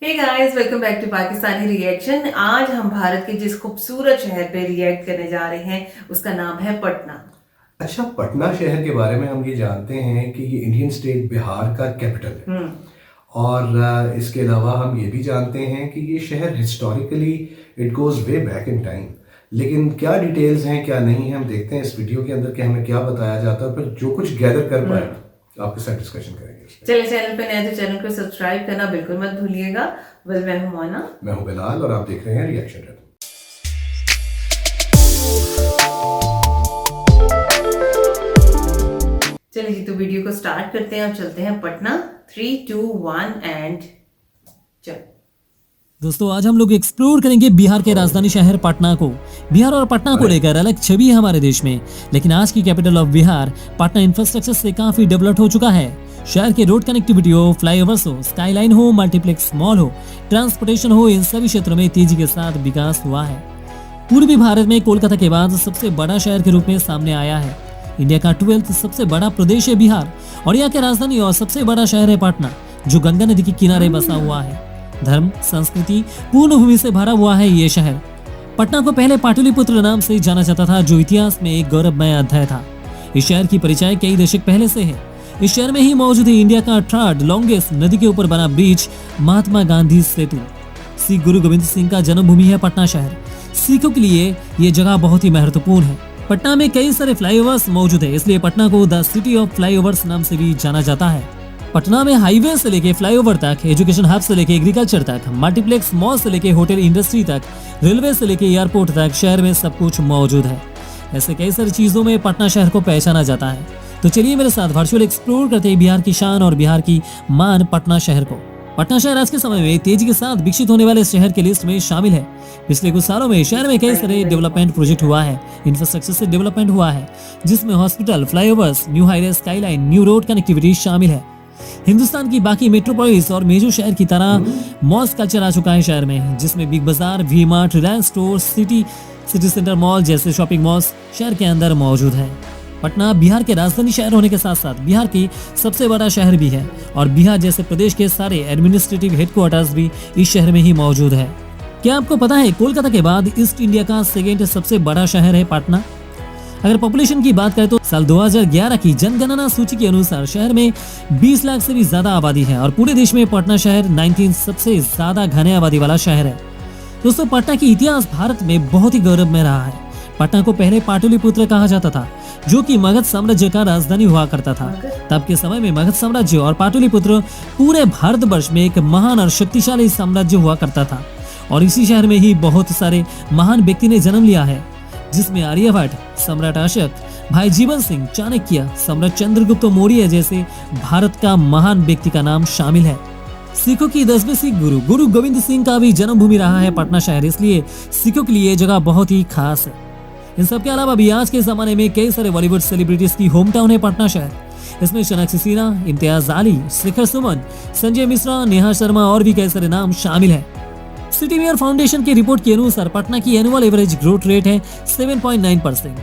Hey guys, welcome back to Pakistani reaction. आज हम भारत के जिस खूबसूरत शहर पे रिएक्ट करने जा रहे हैं उसका नाम है पटना। अच्छा, पटना शहर के बारे में हम ये जानते हैं कि ये इंडियन स्टेट बिहार का कैपिटल है। और इसके अलावा हम ये भी जानते हैं कि ये शहर historically it goes way back in time. लेकिन क्या डिटेल्स हैं क्या नहीं है, हम देखते हैं इस वीडियो के अंदर कि हमें क्या बताया जाता है, फिर जो कुछ गैदर कर पाए आपके साथ डिस्कशन करेंगे। चलिए, चैनल पे नए तो चैनल को सब्सक्राइब करना बिल्कुल मत भूलिएगा। मैं हूं मोना, मैं हूं बिलाल और आप देख रहे हैं रिएक्शन। चलिए जी, तो वीडियो को स्टार्ट करते हैं और चलते हैं पटना। 3, 2, 1 एंड चल। दोस्तों, आज हम लोग एक्सप्लोर करेंगे बिहार के राजधानी शहर पटना को। बिहार और पटना को लेकर अलग छवि है हमारे देश में, लेकिन आज की capital of Bihar Patna infrastructure से काफी डेवलप हो चुका है। शहर के रोड कनेक्टिविटी हो, फ्लाईओवर्स हो, स्काईलाइन हो, मल्टीप्लेक्स मॉल हो, ट्रांसपोर्टेशन हो, इन सभी क्षेत्रों में तेजी के साथ विकास हुआ है। पूर्वी भारत में कोलकाता के बाद सबसे बड़ा शहर के रूप में सामने आया है। इंडिया का 12th सबसे बड़ा प्रदेश है बिहार और यहाँ के राजधानी और सबसे बड़ा शहर है पटना, जो गंगा नदी के किनारे बसा हुआ है। धर्म, संस्कृति, पूर्ण भूमि से भरा हुआ है ये शहर। पटना को पहले पाटलिपुत्र नाम से जाना जाता था, जो इतिहास में एक गौरवमय अध्याय था। इस शहर की परिचय कई दशक पहले से है। इस शहर में ही मौजूद है इंडिया का 3rd लॉन्गेस्ट नदी के ऊपर बना ब्रिज, महात्मा गांधी सेतु। सिख गुरु गोविंद सिंह का जन्मभूमि है पटना शहर। सिखों के लिए ये जगह बहुत ही महत्वपूर्ण है। पटना में कई सारे फ्लाईओवर्स मौजूद है, इसलिए पटना को द सिटी ऑफ फ्लाईओवर्स नाम से भी जाना जाता है। पटना में हाईवे से लेके फ्लाईओवर तक, एजुकेशन हब से लेके एग्रीकल्चर तक, मल्टीप्लेक्स मॉल से लेके होटल इंडस्ट्री तक, रेलवे से लेके एयरपोर्ट तक, शहर में सब कुछ मौजूद है। ऐसे कई सारी चीजों में पटना शहर को पहचाना जाता है। तो चलिए मेरे साथ वर्चुअल एक्सप्लोर करते हैं बिहार की शान और बिहार की मान पटना शहर को। पटना शहर आज के समय में तेजी के साथ विकसित होने वाले शहर के लिस्ट में शामिल है। पिछले कुछ सालों में शहर में कई सारे डेवलपमेंट प्रोजेक्ट हुआ है, इंफ्रास्ट्रक्चर से डेवलपमेंट हुआ है, जिसमें hospital, flyovers, new highway, skyline, new road connectivity शामिल है। हिंदुस्तान की बाकी मेट्रोपोलिस और मेजर शहर की तरह मॉल्स कल्चर आ चुका है शहर में, जिसमें big Bazaar, V mart, Reliance store, city centre mall जैसे शॉपिंग मॉल्स शहर के अंदर मौजूद है। पटना बिहार के राजधानी शहर होने के साथ साथ बिहार की सबसे बड़ा शहर भी है और बिहार जैसे प्रदेश के सारे एडमिनिस्ट्रेटिव हेडक्वार्टर्स भी इस शहर में ही मौजूद है। क्या आपको पता है कोलकाता के बाद ईस्ट इंडिया का 2nd सबसे बड़ा शहर है पटना? अगर पॉपुलेशन की बात करें तो साल 2011 की जनगणना सूची के अनुसार शहर में 20 लाख से भी ज्यादा आबादी है और पूरे देश में पटना शहर 19 सबसे ज्यादा घने आबादी वाला शहर है। दोस्तों, पटना की इतिहास भारत में बहुत ही गौरव में रहा है। पटना को पहले पाटलिपुत्र कहा जाता था, जो कि मगध साम्राज्य का राजधानी हुआ करता था। तब के समय में मगध साम्राज्य और पाटलिपुत्र पूरे भारतवर्ष में एक महान और शक्तिशाली साम्राज्य हुआ करता था और इसी शहर में ही बहुत सारे महान व्यक्ति ने जन्म लिया है, जिसमें आर्यभट्ट, सम्राट अशोक, भाई जीवन सिंह, चाणक्य, सम्राट चंद्रगुप्त मौर्य जैसे भारत का महान व्यक्ति का नाम शामिल है। सिखों की 10वें सिख गुरु गोविंद सिंह का भी जन्मभूमि रहा है पटना शहर, इसलिए सिखों के लिए ये जगह बहुत ही खास है। इन सब के अलावा भी आज के जमाने में कई सारे बॉलीवुड सेलिब्रिटीज की होम टाउन है पटना शहर। इसमें सोनाक्षी सिन्हा, इम्तियाज अली, शिखर सुमन, संजय मिश्रा, नेहा शर्मा और भी कई सारे नाम शामिल है। सिटी मेयर फाउंडेशन की रिपोर्ट के अनुसार पटना की एनुअल एवरेज ग्रोथ रेट है 7.9%,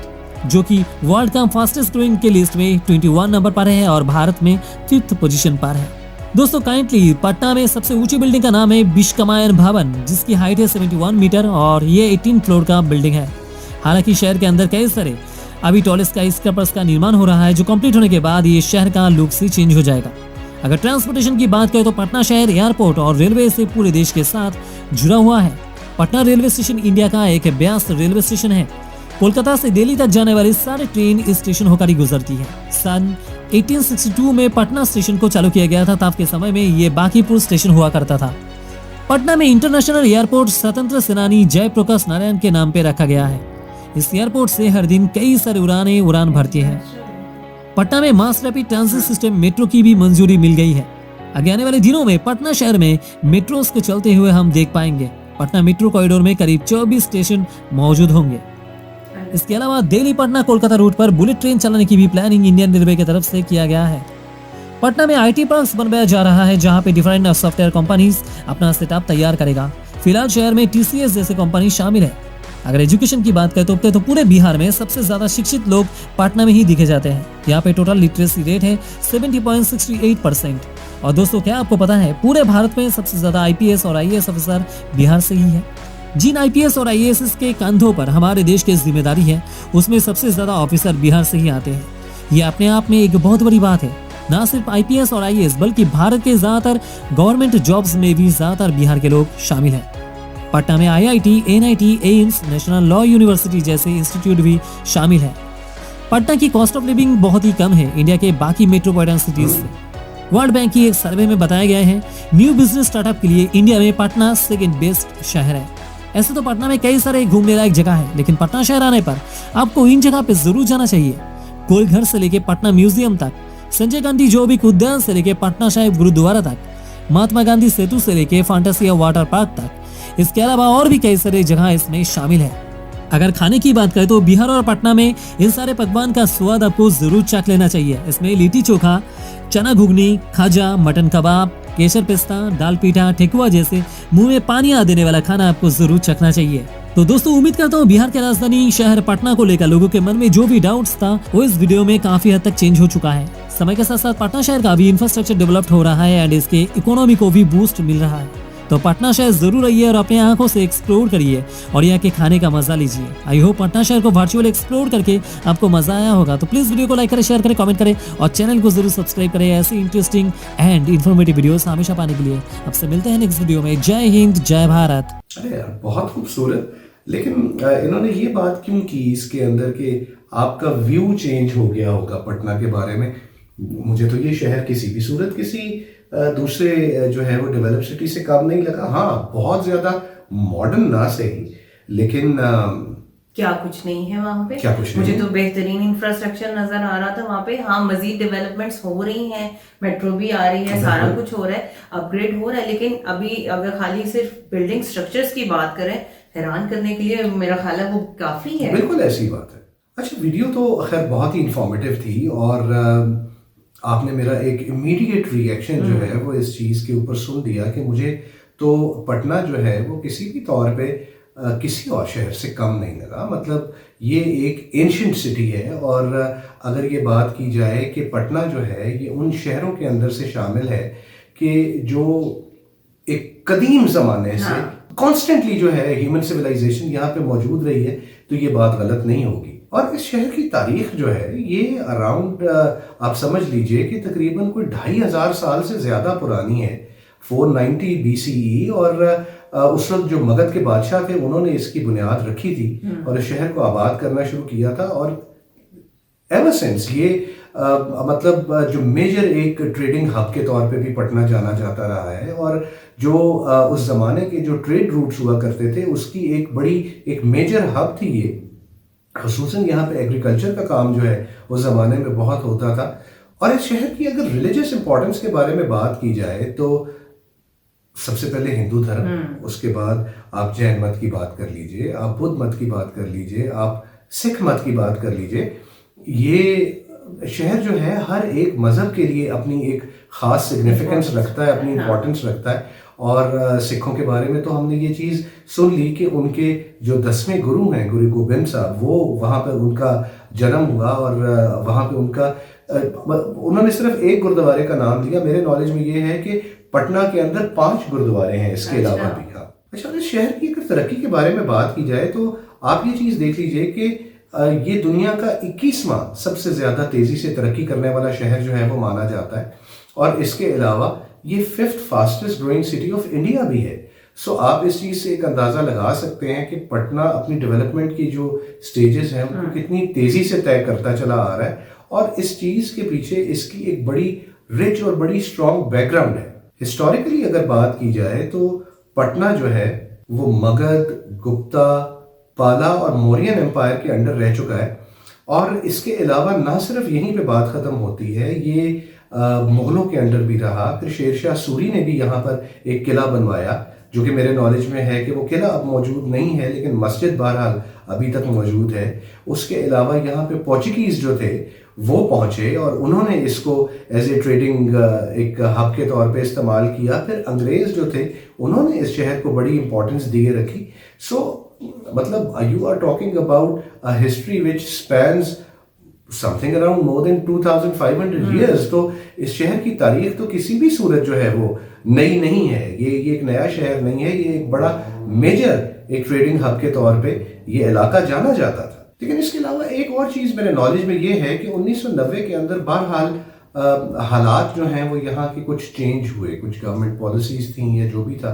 जो कि वर्ल्ड का फास्टेस्ट ग्रोइंग के लिस्ट में 21 नंबर पर है और भारत में 5th पोजीशन पर है। दोस्तों, काइंडली पटना में सबसे ऊंची बिल्डिंग का नाम है विश्वकर्मायन भवन, जिसकी हाइट है 71 मीटर और ये 18 फ्लोर का बिल्डिंग है। हालांकि शहर के अंदर कई सारे अभी टॉल स्काईस्क्रैपर्स का निर्माण हो रहा है, जो कंप्लीट होने के बाद ये शहर का लुक ही चेंज हो जाएगा। अगर ट्रांसपोर्टेशन की बात करें तो पटना शहर एयरपोर्ट और रेलवे से पूरे देश के साथ जुड़ा हुआ है। पटना रेलवे स्टेशन इंडिया का एक व्यस्त रेलवे स्टेशन है। कोलकाता से दिल्ली तक जाने वाली सारी ट्रेन इस स्टेशन होकर ही गुजरती है। सन 1862 में पटना स्टेशन को चालू किया गया था, तब के समय में ये बांकीपुर स्टेशन हुआ करता था। पटना में इंटरनेशनल एयरपोर्ट स्वतंत्र सेनानी जयप्रकाश नारायण के नाम पे रखा गया है। इस एयरपोर्ट से हर दिन कई सारे उड़ान भरती है। पटना में mass rapid transit system metro की भी मंजूरी मिल गई है। आगे आने वाले दिनों में पटना शहर में मेट्रोस के चलते हुए हम देख पाएंगे। पटना मेट्रो कॉरिडोर में करीब 24 स्टेशन मौजूद होंगे। इसके अलावा दिल्ली पटना कोलकाता रूट पर बुलेट ट्रेन चलाने की भी प्लानिंग इंडियन रेलवे की तरफ से किया गया है। पटना में IT पार्क बनवाया जा रहा है, जहां पे डिफरेंट सॉफ्टवेयर कंपनीज अपना सेटअप तैयार करेगा। फिलहाल शहर में TCS जैसे कंपनी शामिल है। अगर एजुकेशन की बात करें तो पूरे बिहार में सबसे ज्यादा शिक्षित लोग पटना में ही दिखे जाते हैं। यहाँ पे टोटल लिटरेसी रेट है 70.68%। और दोस्तों क्या आपको पता है पूरे भारत में सबसे ज्यादा आईपीएस और आईएएस अफसर बिहार से ही है। जिन आईपीएस और आईएएस के कंधों पर हमारे देश की जिम्मेदारी है उसमें सबसे ज्यादा ऑफिसर बिहार से ही आते हैं। ये अपने आप में एक बहुत बड़ी बात है। ना सिर्फ आईपीएस और आईएएस बल्कि भारत के ज्यादातर गवर्नमेंट जॉब्स में भी ज्यादातर बिहार के लोग शामिल हैं। पटना में IIT, NIT, AIIMS, national law university जैसे इंस्टीट्यूट भी शामिल है। पटना की कॉस्ट ऑफ लिविंग बहुत ही कम है इंडिया के बाकी मेट्रोपॉलिटन सिटीज से। वर्ल्ड बैंक की एक सर्वे में बताया गया है न्यू बिजनेस स्टार्टअप के लिए इंडिया में पटना सेकंड बेस्ट शहर है। ऐसे तो पटना में कई सारे घूमने लायक जगह है, लेकिन पटना शहर आने पर आपको इन जगह पे जरूर जाना चाहिए। गोलघर से लेके पटना म्यूजियम तक, संजय गांधी जोबिक उद्यान से लेके पटना साहिब गुरुद्वारा तक, महात्मा गांधी सेतु से लेके फैंटासिया वाटर पार्क तक, इसके अलावा और भी कई सारे जगह इसमें शामिल है। अगर खाने की बात करें तो बिहार और पटना में इन सारे पकवान का स्वाद आपको जरूर चख लेना चाहिए। इसमें लिट्टी चोखा, चना घुगनी, खाजा, मटन कबाब, केसर पिस्ता, दाल पीठा, ठेकुआ जैसे मुंह में पानी आ देने वाला खाना आपको जरूर चखना चाहिए। तो दोस्तों उम्मीद करता हूँ बिहार के राजधानी शहर पटना को लेकर लोगों के मन में जो भी डाउट्स था वो इस वीडियो में काफी हद तक चेंज हो चुका है। समय के साथ साथ पटना शहर का भी इंफ्रास्ट्रक्चर डेवलप हो रहा है एंड इसके इकोनॉमी को भी बूस्ट मिल रहा है। तो पटना शहर जरूर आइए और अपने आंखों से एक्सप्लोर करिए और यहाँ के खाने का मजा लीजिए। आई होप पटना शहर को वर्चुअल एक्सप्लोर करके आपको मजा आया होगा। तो प्लीज वीडियो को लाइक करें, शेयर करें, कमेंट करें और चैनल को जरूर सब्सक्राइब करें ऐसे इंटरेस्टिंग एंड इन्फॉर्मेटिव वीडियोस हमेशा पाने के लिए। आपसे मिलते हैं नेक्स्ट वीडियो में। जय हिंद, जय भारत। अरे यार बहुत खूबसूरत, लेकिन इन्होंने ये बात क्यों की इसके अंदर कि आपका व्यू चेंज हो गया होगा पटना के बारे में। मुझे तो ये शहर किसी भी सूरत किसी दूसरे जो है वो डेवलप सिटी से कम नहीं लगा। हाँ बहुत ज्यादा मॉडर्न ना सही, लेकिन क्या कुछ नहीं है वहाँ पे। क्या कुछ नहीं मुझे है? तो बेहतरीन इंफ्रास्ट्रक्चर नजर आ रहा था वहाँ पे। हाँ मजीद डेवलपमेंट्स हो रही हैं, मेट्रो भी आ रही है, सारा कुछ हो रहा है, अपग्रेड हो रहा है। लेकिन अभी अगर खाली सिर्फ बिल्डिंग स्ट्रक्चर्स की बात करें, हैरान करने के लिए मेरा ख्याल है वो काफी है। बिल्कुल ऐसी बात है। अच्छा वीडियो तो खैर बहुत ही इंफॉर्मेटिव थी और आपने मेरा एक इमीडिएट रिएक्शन जो है वो इस चीज़ के ऊपर सुन दिया कि मुझे तो पटना जो है वो किसी भी तौर पे किसी और शहर से कम नहीं लगा। मतलब ये एक एंशिएंट सिटी है और अगर ये बात की जाए कि पटना जो है ये उन शहरों के अंदर से शामिल है कि जो एक कदीम ज़माने से कॉन्स्टेंटली जो है ह्यूमन सिविलाइजेशन यहाँ पे मौजूद रही है, तो ये बात गलत नहीं होगी। और इस शहर की तारीख जो है ये अराउंड आप समझ लीजिए कि तकरीबन कोई 2500 साल से ज़्यादा पुरानी है, 490 BCE। और उस वक्त जो मगध के बादशाह थे उन्होंने इसकी बुनियाद रखी थी और इस शहर को आबाद करना शुरू किया था। और एवर सिंस ये मतलब जो मेजर एक ट्रेडिंग हब के तौर पे भी पटना जाना जाता रहा है। और जो उस ज़माने के जो ट्रेड रूट्स हुआ करते थे उसकी एक मेजर हब थी ये। ख़ुसूसन यहाँ पे एग्रीकल्चर का काम जो है उस ज़माने में बहुत होता था। और इस शहर की अगर रिलीजियस इंपॉर्टेंस के बारे में बात की जाए तो सबसे पहले हिंदू धर्म, उसके बाद आप जैन मत की बात कर लीजिए, आप बुद्ध मत की बात कर लीजिए, आप सिख मत की बात कर लीजिए। ये शहर जो है हर एक मज़हब के लिए अपनी एक ख़ास सिग्निफिकेंस रखता है, अपनी इम्पोर्टेंस रखता है। और सिखों के बारे में तो हमने ये चीज़ सुन ली कि उनके जो 10वें गुरु हैं गुरु गोबिंद साहब, वो वहाँ पर उनका जन्म हुआ और वहाँ पे उन्होंने सिर्फ एक गुरुद्वारे का नाम दिया। मेरे नॉलेज में ये है कि पटना के अंदर 5 गुरुद्वारे हैं इसके अलावा भी। हाँ अच्छा, इस शहर की अगर तरक्की के बारे में बात की जाए तो आप ये चीज़ देख लीजिए कि ये दुनिया का 21वां सबसे ज़्यादा तेज़ी से तरक्की करने वाला शहर जो है वो माना जाता है। और इसके अलावा ये 5th fastest growing city of India भी है। सो आप इस चीज़ से एक अंदाज़ा लगा सकते हैं कि पटना अपनी डेवलपमेंट की जो स्टेजेस हैं उनको कितनी तेज़ी से तय करता चला आ रहा है। और इस चीज़ के पीछे इसकी एक बड़ी रिच और बड़ी स्ट्रॉन्ग बैकग्राउंड है। हिस्टोरिकली अगर बात की जाए तो पटना जो है वो मगध, गुप्ता, पाला और मौर्यन एम्पायर के अंडर रह चुका है। और इसके अलावा ना सिर्फ यहीं पे बात ख़त्म होती है, ये मुग़लों के अंडर भी रहा। फिर शेरशाह सूरी ने भी यहाँ पर एक किला बनवाया जो कि मेरे नॉलेज में है कि वो किला अब मौजूद नहीं है, लेकिन मस्जिद बहरहाल अभी तक मौजूद है। उसके अलावा यहाँ पे पोर्चुगीज़ जो थे वो पहुँचे और उन्होंने इसको एज ए ट्रेडिंग एक हब के तौर पे इस्तेमाल किया। फिर अंग्रेज़ जो थे उन्होंने इस शहर को बड़ी इंपॉर्टेंस दिए रखी। सो मतलब you are talking about a history which spans something around more than 2500 years. तो इस शहर की तारीख तो किसी भी सूरत जो है वो नई नहीं है। ये एक नया शहर नहीं है, ये एक बड़ा मेजर एक ट्रेडिंग हब के तौर पे ये इलाका जाना जाता था। लेकिन इसके अलावा एक और चीज़ मेरे नॉलेज में ये है कि 1990 के अंदर बहरहाल हालात जो हैं वो यहाँ के कुछ चेंज हुए, कुछ गवर्नमेंट पॉलिसीज़ थी या जो भी था,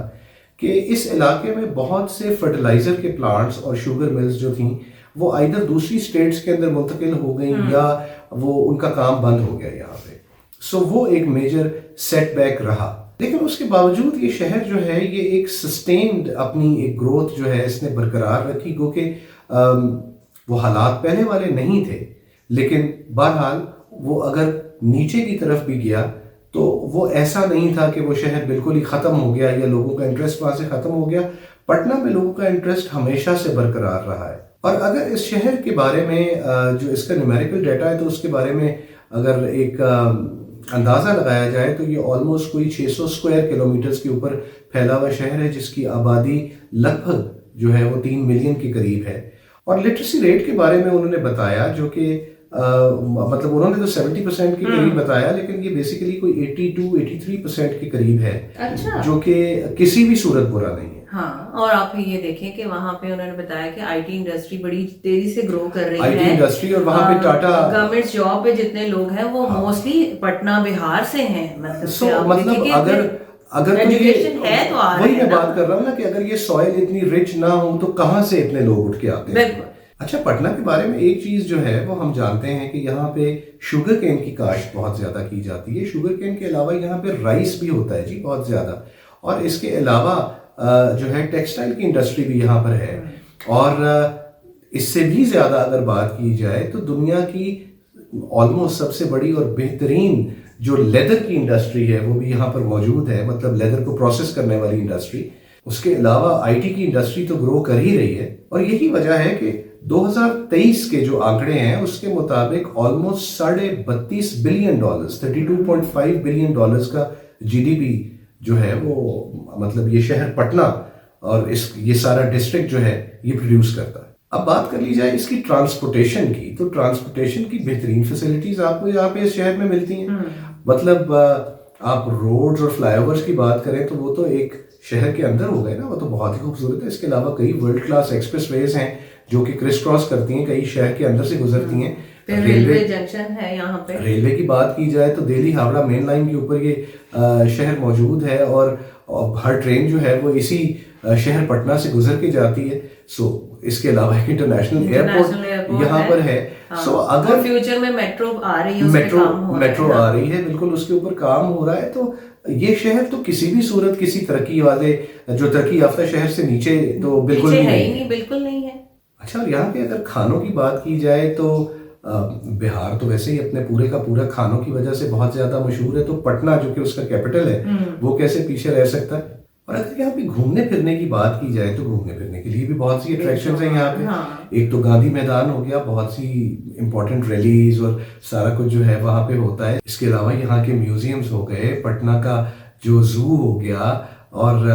कि इस इलाके में बहुत से फर्टिलाइज़र के प्लांट्स और शुगर मिल्स जो थी वो आइदर दूसरी स्टेट्स के अंदर मुंतकिल हो गई या वो उनका काम बंद हो गया यहाँ पे। सो वो एक मेजर सेटबैक रहा। लेकिन उसके बावजूद ये शहर जो है ये एक सस्टेन्ड अपनी एक ग्रोथ जो है इसने बरकरार रखी, क्योंकि वो हालात पहले वाले नहीं थे, लेकिन बहरहाल वो अगर नीचे की तरफ भी गया तो वो ऐसा नहीं था कि वो शहर बिल्कुल ही ख़त्म हो गया या लोगों का इंटरेस्ट वहाँ से ख़त्म हो गया। पटना में लोगों का इंटरेस्ट हमेशा से बरकरार रहा है। और अगर इस शहर के बारे में जो इसका न्यूमेरिकल डाटा है तो उसके बारे में अगर एक अंदाज़ा लगाया जाए तो ये ऑलमोस्ट कोई 600 स्क्वायर किलोमीटर्स के ऊपर फैला हुआ शहर है, जिसकी आबादी लगभग जो है वो 3 मिलियन के करीब है। और लिटरेसी रेट के बारे में उन्होंने बताया जो कि मतलब उन्होंने तो 70% के करीब बताया, लेकिन ये बेसिकली कोई 82-83% के करीब है। अच्छा। जो कि किसी भी सूरत बुरा नहीं है। हाँ, और आप ये देखें कि वहाँ पे उन्होंने बताया कि आईटी इंडस्ट्री बड़ी तेजी से ग्रो कर रही है। आईटी इंडस्ट्री और वहाँ पे टाटा गवर्नमेंट जॉब पे जितने लोग हैं वो मोस्टली पटना बिहार से हैं। मतलब अगर एजुकेशन है तो आ रहे वही मैं हैं बात कर रहा हूँ ना कि अगर ये सॉइल इतनी रिच ना हो तो कहाँ से इतने लोग उठ के आते हैं। अच्छा, पटना के बारे में एक चीज जो है वो हम जानते हैं कि यहाँ पे शुगर केन की काश्त बहुत ज्यादा की जाती है। शुगर केन के अलावा यहाँ पे राइस भी होता है जी बहुत ज्यादा, और इसके अलावा जो है टेक्सटाइल की इंडस्ट्री भी यहाँ पर है। और इससे भी ज्यादा अगर बात की जाए तो दुनिया की ऑलमोस्ट सबसे बड़ी और बेहतरीन जो लेदर की इंडस्ट्री है वो भी यहाँ पर मौजूद है, मतलब लेदर को प्रोसेस करने वाली इंडस्ट्री। उसके अलावा आईटी की इंडस्ट्री तो ग्रो कर ही रही है, और यही वजह है कि 2023 के जो आंकड़े हैं उसके मुताबिक ऑलमोस्ट $32.5 बिलियन 32.5 बिलियन डॉलर्स का जीडीपी जो है वो मतलब ये शहर पटना और ये सारा डिस्ट्रिक्ट जो है ये प्रोड्यूस करता है। अब बात कर ली जाए इसकी ट्रांसपोर्टेशन की, तो ट्रांसपोर्टेशन की बेहतरीन फैसिलिटीज आपको यहाँ पे इस शहर में मिलती हैं। मतलब आप रोड्स और फ्लाईओवर्स की बात करें तो वो तो एक शहर के अंदर हो गए ना, वो तो बहुत ही खूबसूरत है। इसके अलावा कई वर्ल्ड क्लास एक्सप्रेसवेज हैं जो कि क्रिस क्रॉस करती हैं, कई शहर के अंदर से गुजरती हैं। रेलवे जंक्शन है यहाँ पे। रेलवे की बात की जाए तो दिल्ली हावड़ा मेन लाइन के ऊपर ये शहर मौजूद है, और हर ट्रेन जो है वो इसी शहर पटना से गुजर के जाती है। सो इसके अलावा एक इंटरनेशनल एयरपोर्ट यहाँ पर है। हाँ, सो अगर फ्यूचर में मेट्रो आ रही है, मेट्रो आ रही है, बिल्कुल उसके ऊपर काम हो रहा है। तो ये शहर तो किसी भी सूरत किसी तरक्की वाले जो तरक्की याफ्ता शहर से नीचे तो बिल्कुल है ही नहीं, बिल्कुल नहीं है। अच्छा, और यहाँ पे अगर खानों की बात की जाए तो बिहार तो वैसे ही अपने पूरे का पूरा खानों की वजह से बहुत ज्यादा मशहूर है, तो पटना जो कि उसका कैपिटल है वो कैसे पीछे रह सकता है। और अगर यहाँ पे घूमने फिरने की बात की जाए तो घूमने फिरने के लिए भी बहुत सी अट्रैक्शंस हैं यहाँ पे। हाँ। एक तो गांधी मैदान हो गया, बहुत सी इंपॉर्टेंट रैलीज और सारा कुछ जो है वहाँ पे होता है। इसके अलावा यहाँ के म्यूजियम्स हो गए, पटना का जो जू हो गया, और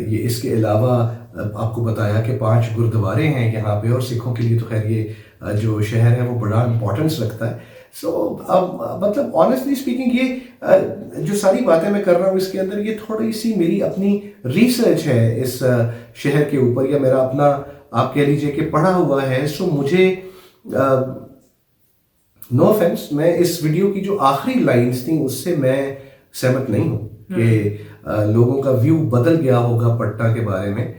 ये इसके अलावा आपको बताया कि 5 गुरुद्वारे हैं यहाँ पे, और सिखों के लिए तो खैर ये जो शहर है वो बड़ा इंपॉर्टेंस रखता है। सो अब मतलब ऑनेस्टली स्पीकिंग ये जो सारी बातें मैं कर रहा हूँ इसके अंदर ये थोड़ी सी मेरी अपनी रिसर्च है इस शहर के ऊपर, या मेरा अपना आप कह लीजिए कि पढ़ा हुआ है। सो मुझे नो ऑफेंस, मैं इस वीडियो की जो आखिरी लाइंस थी उससे मैं सहमत नहीं हूँ कि लोगों का व्यू बदल गया होगा पटना के बारे में।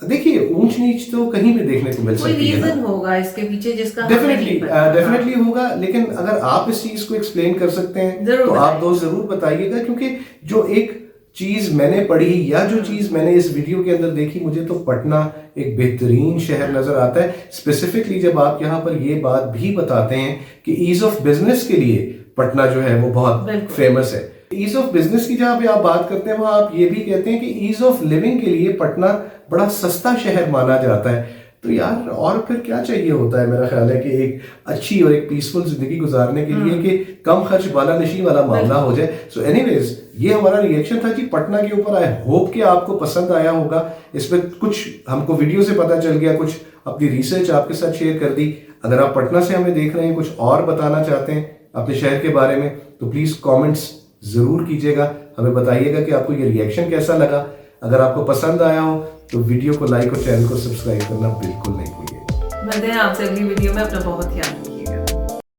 देखिए, ऊंच नीच तो कहीं भी देखने को मिल सकती है, रीजन होगा इसके पीछे जिसका डेफिनेटली होगा। लेकिन अगर आप इस चीज को एक्सप्लेन कर सकते हैं तो आप दो जरूर बताइएगा, क्योंकि जो एक चीज मैंने पढ़ी या जो चीज मैंने इस वीडियो के अंदर देखी, मुझे तो पटना एक बेहतरीन शहर नजर आता है। स्पेसिफिकली जब आप यहाँ पर ये बात भी बताते हैं कि ईज ऑफ बिजनेस के लिए पटना जो है वो बहुत फेमस है। ईज ऑफ बिजनेस की जहाँ पे आप बात करते हैं वहां आप ये भी कहते हैं कि ईज ऑफ लिविंग के लिए पटना बड़ा सस्ता शहर माना जाता है। तो यार और फिर क्या चाहिए होता है, मेरा ख्याल है कि एक अच्छी और एक पीसफुल जिंदगी गुजारने के लिए कि कम खर्च बालानशी वाला मामला हो जाए। सो एनीवेज, ये हमारा रिएक्शन था जी पटना के ऊपर। आई होप कि आपको पसंद आया होगा। इसमें कुछ हमको वीडियो से पता चल गया, कुछ अपनी रिसर्च आपके साथ शेयर कर दी। अगर आप पटना से हमें देख रहे हैं, कुछ और बताना चाहते हैं अपने शहर के बारे में, तो प्लीज़ कमेंट्स ज़रूर कीजिएगा, हमें बताइएगा कि आपको ये रिएक्शन कैसा लगा। अगर आपको पसंद आया हो तो वीडियो को लाइक और चैनल को सब्सक्राइब करना बिल्कुल नहीं भूलिए। मिलते हैं आपसे अगली वीडियो में, अपना बहुत ध्यान रखिए।